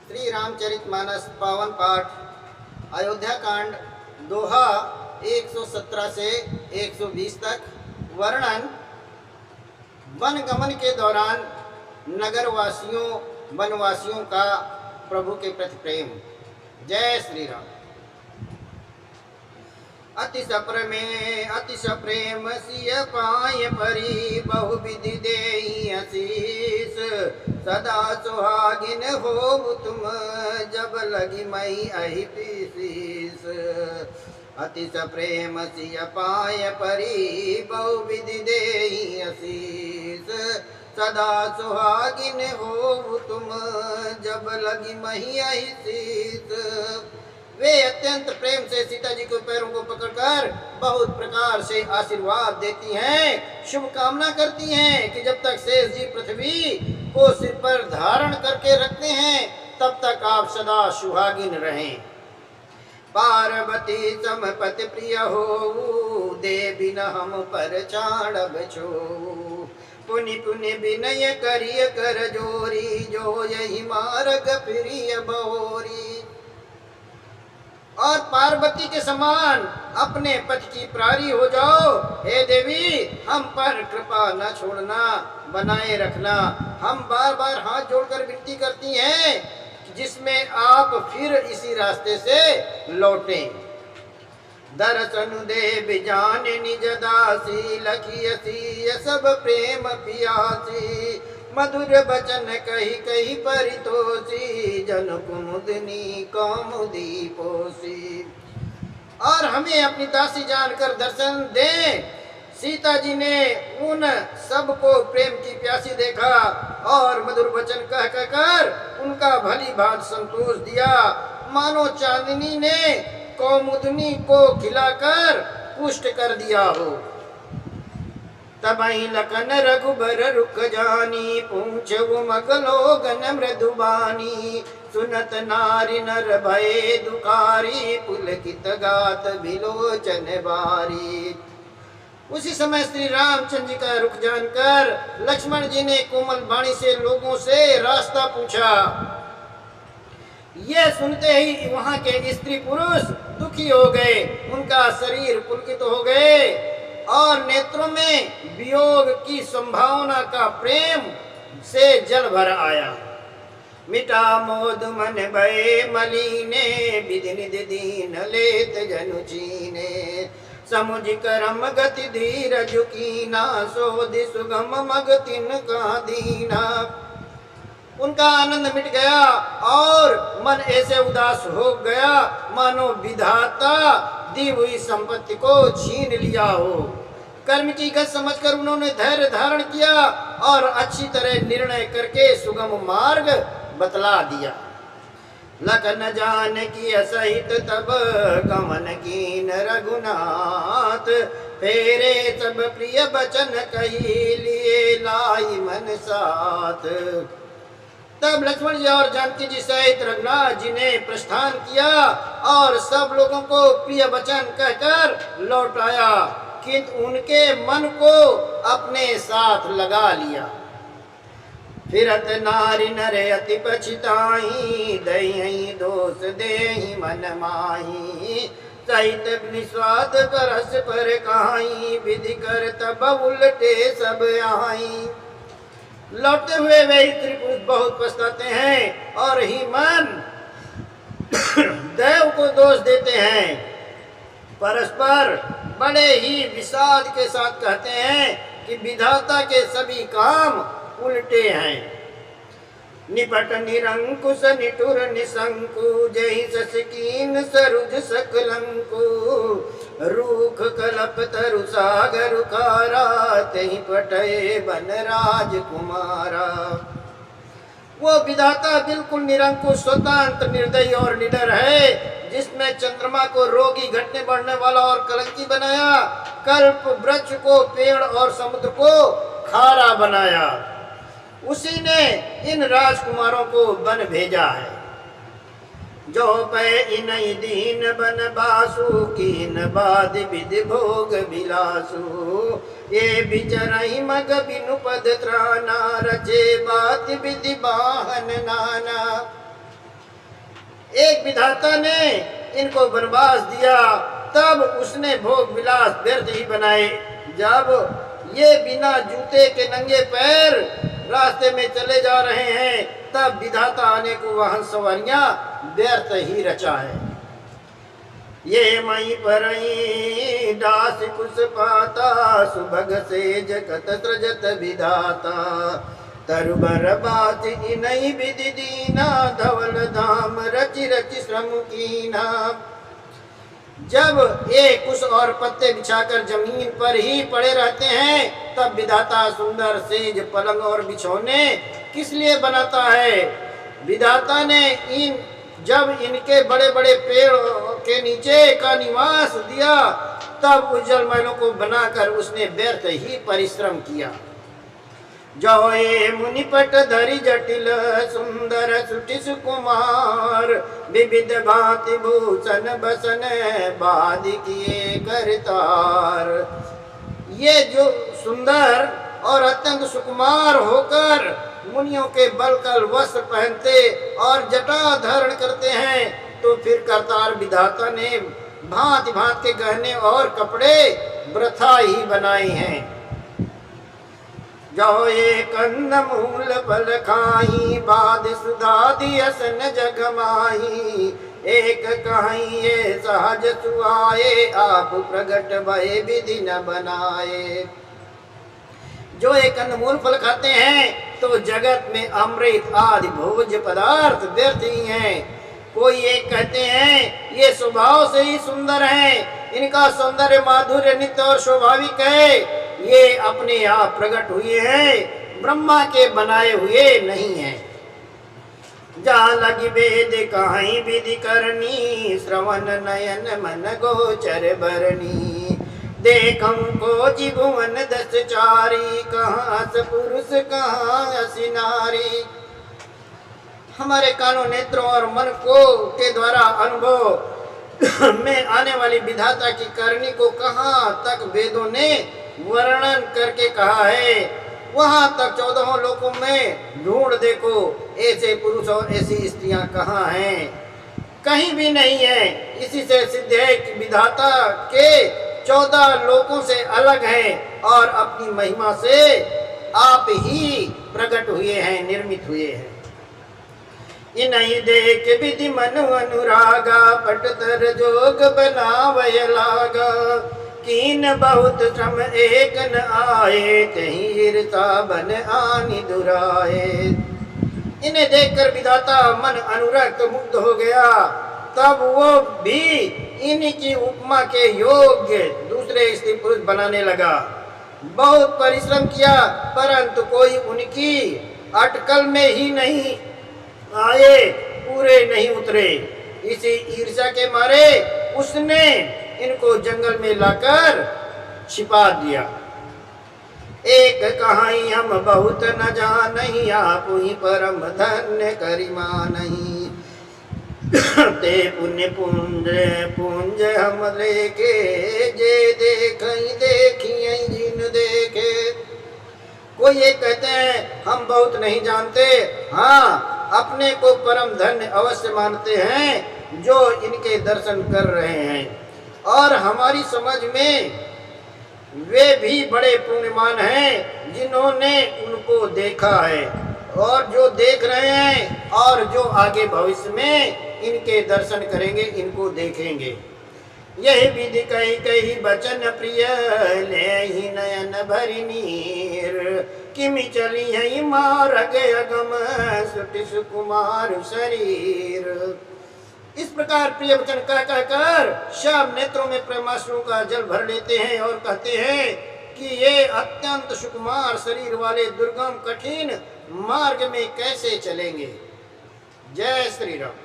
श्री रामचरितमानस पावन पाठ अयोध्या कांड दोहा 117 से 120 तक। वर्णन वन गमन के दौरान नगरवासियों वनवासियों का प्रभु के प्रति प्रेम। जय श्री राम। अतिश प्रेम सिय पाय परी बहु विधि देहि आशीष सदा सुहागिन हो तुम जब लगी मई अहि पीसीस। अतिश प्रेम सिय पाय परी बहु विधि देहि आशीष सदा सुहागिन हो तुम जब लगी मही अहि शीस। वे अत्यंत प्रेम से सीता जी के पैरों को पकड़कर बहुत प्रकार से आशीर्वाद देती हैं, शुभ कामना करती हैं कि जब तक शेष जी पृथ्वी को सिर पर धारण करके रखते हैं तब तक आप सदा सुहागिन रहें। पार्वती समपति प्रिय हो देवी न हम पर चाणब छो पुनि पुनि विनय करिय कर जोरी जो यही मार्ग प्रिय बहोरी। और पार्वती के समान अपने पति की प्रारी हो जाओ। हे देवी, हम पर कृपा न छोड़ना, बनाए रखना। हम बार बार हाथ जोड़कर विनती करती हैं जिसमें आप फिर इसी रास्ते से लौटें। दर्शन दे जान निज दासी लखियसी सब प्रेम पियासी मधुर बचन कही कही परितोषी जन कुमुदनी कौमुदी पोसी। और हमें अपनी दासी जानकर दर्शन दें। सीता जी ने उन सबको प्रेम की प्यासी देखा और मधुर वचन कह कर उनका भली भांत संतोष दिया, मानो चांदनी ने कौमुदनी को खिलाकर पुष्ट कर दिया हो। तबहि लखन रघुबर रुक जानी पूछ मगलो गन मृदुबानी सुनत नारी नर भय दुखारी पुलकित गात बिलोचन बारी। उसी समय श्री रामचंद्र जी का रुख जानकर लक्ष्मण जी ने कोमल वाणी से लोगों से रास्ता पूछा। यह सुनते ही वहां के स्त्री पुरुष दुखी हो गए, उनका शरीर पुलकित हो गए और नेत्रों में वियोग की संभावना का प्रेम से जल भर आया। मिटा मोद मन भय मलीने विधि निधि दीन लेत जनु चीने समुझ करम गति धीर झुकीना सोधि सुगम मग तिन का दीना। उनका आनंद मिट गया और मन ऐसे उदास हो गया मानो विधाता दी हुई संपत्ति को छीन लिया हो। कर्म की गत समझकर उन्होंने धैर्य धारण किया और अच्छी तरह निर्णय करके सुगम मार्ग बतला दिया। लखन जान की सहित तब गमन कीन रघुनाथ फेरे सब प्रिय बचन कही लिए लाई मन साथ। तब लक्ष्मण जी और जानकी जी सहित रघुनाथ जी ने प्रस्थान किया और सब लोगों को प्रिय वचन कहकर लौट आया, किंतु उनके मन को अपने साथ लगा लिया। फिरत नारी नरे अति पछिताई दई दोष देहि मन माही सहित निस्वाद परस पर कहाई विधि कर तब उलटे सब आई। लौटते हुए वे स्त्री पुरुष बहुत पछताते हैं और ही मन देव को दोष देते हैं। परस्पर बड़े ही विषाद के साथ कहते हैं कि विधाता के सभी काम उल्टे हैं। निपट निरंकुश निठुर निशंकु जहि ससकीन सरुज सकलंकु रूख कलप तरु सागर खारा तहि पटय बन राजकुमारा। वो विधाता बिल्कुल निरंकुश स्वतंत्र निर्दयी और निडर है, जिसने चंद्रमा को रोगी घटने बढ़ने वाला और कलंकी बनाया, कल्प वृक्ष को पेड़ और समुद्र को खारा बनाया। उसी ने इन राजकुमारों को वन भेजा है। जो पै इनई दीन बन बासु कीन बाद विधि भोग बिलासु ये बिचरई मग बिनु पद त्राना रचे बात विधि बाहन नाना। एक विधाता ने इनको वनवास दिया, तब उसने भोग विलास व्यर्थ ही बनाए। जब ये बिना जूते के नंगे पैर रास्ते में चले जा रहे हैं, तब विधाता आने को वाहन सवारियां व्यर्थ ही रचा है। ये मई परई दास कुछ पाता, सुभग से जगत सृजत विधाता। तरुबर बात इनई विधि दीना, धवल धाम रचि रचि श्रम कीना। जब ये कुश और पत्ते बिछाकर जमीन पर ही पड़े रहते हैं, तब विधाता सुंदर सेज पलंग और बिछौने किस लिए बनाता है? विधाता ने जब इनके बड़े बड़े पेड़ के नीचे का निवास दिया, तब उज्जवल महलों को बनाकर उसने व्यर्थ ही परिश्रम किया। जो ये मुनिपट धरि जटिल सुंदर सुटि सुकुमार, विविध भांति भूषण बसन बादि किए करतार। ये जो सुंदर और अत्यंत सुकुमार होकर मुनियों के बलकल वस्त्र पहनते और जटा धारण करते हैं, तो फिर करतार विधाता ने भांति भांति के गहने और कपड़े वृथा ही बनाए हैं। जो ये कंद मूल फल खाई, बाद सुधादि असन जग माही। एक कहीं ये सहज सुआए, आप प्रगट भय विधि न बनाए। जो एक कंदमूल फल खाते हैं तो जगत में अमृत आदि भोज्य पदार्थ व्यर्थ ही हैं। कोई एक कहते हैं ये स्वभाव से ही सुंदर हैं, इनका सौंदर्य माधुर्य नित्य और स्वाभाविक है, ये अपने आप प्रकट हुए हैं, ब्रह्मा के बनाए हुए नहीं हैं। जा लगी वेद कहीं विधि करनी, श्रवण नयन मन गोचर बरनी। देखम को जीभुवन दस चारी, कहाँ अस पुरुष कहाँ असी नारी। हमारे कानों नेत्रों और मन को के द्वारा अनुभव में आने वाली विधाता की करनी को कहाँ तक वेदों ने वर्णन करके कहा है, वहां तक 14 लोकों में ढूंढ देखो, ऐसे पुरुष और ऐसी स्त्रियां कहाँ हैं? कहीं भी नहीं है। इसी से सिद्ध है कि विधाता के 14 लोकों से अलग हैं और अपनी महिमा से आप ही प्रकट हुए हैं, निर्मित हुए हैं। इन्हीं देख विधि मन अनुरागा, पटतर जोग बनावय लागा। कीन बहुत श्रम एक न आए, तहीं ईर्षा बन आनि दुराए। इन्हें देखकर विधाता मन अनुरक्त मुग्ध हो गया, तब वो भी इनकी उपमा के योग्य दूसरे स्त्री पुरुष बनाने लगा। बहुत परिश्रम किया, परंतु कोई उनकी अटकल में ही नहीं आए, पूरे नहीं उतरे। इसी ईर्ष्या के मारे उसने इनको जंगल में लाकर छिपा दिया। एक कहाई हम बहुत न जानही, आप ही परम धन्य करिमा नहीं। ते पुण्य पुंज पुंज हम लेके, जे देखई देखिए जिन देखे। कोई ये कहते हैं हम बहुत नहीं जानते, हाँ अपने को परम धन्य अवश्य मानते हैं जो इनके दर्शन कर रहे हैं, और हमारी समझ में वे भी बड़े पुण्यमान हैं जिन्होंने उनको देखा है, और जो देख रहे हैं और जो आगे भविष्य में इनके दर्शन करेंगे, इनको देखेंगे। यही विधि कही कही बचन प्रिय, ले ही नयन भरी नीर। किमि चली है मार्ग अगम, सुटि सुकुमार शरीर। इस प्रकार प्रिय वचन कह कहकर सब नेत्रों में प्रेमाश्रु का जल भर लेते हैं और कहते हैं कि ये अत्यंत सुकुमार शरीर वाले दुर्गम कठिन मार्ग में कैसे चलेंगे। जय श्री राम।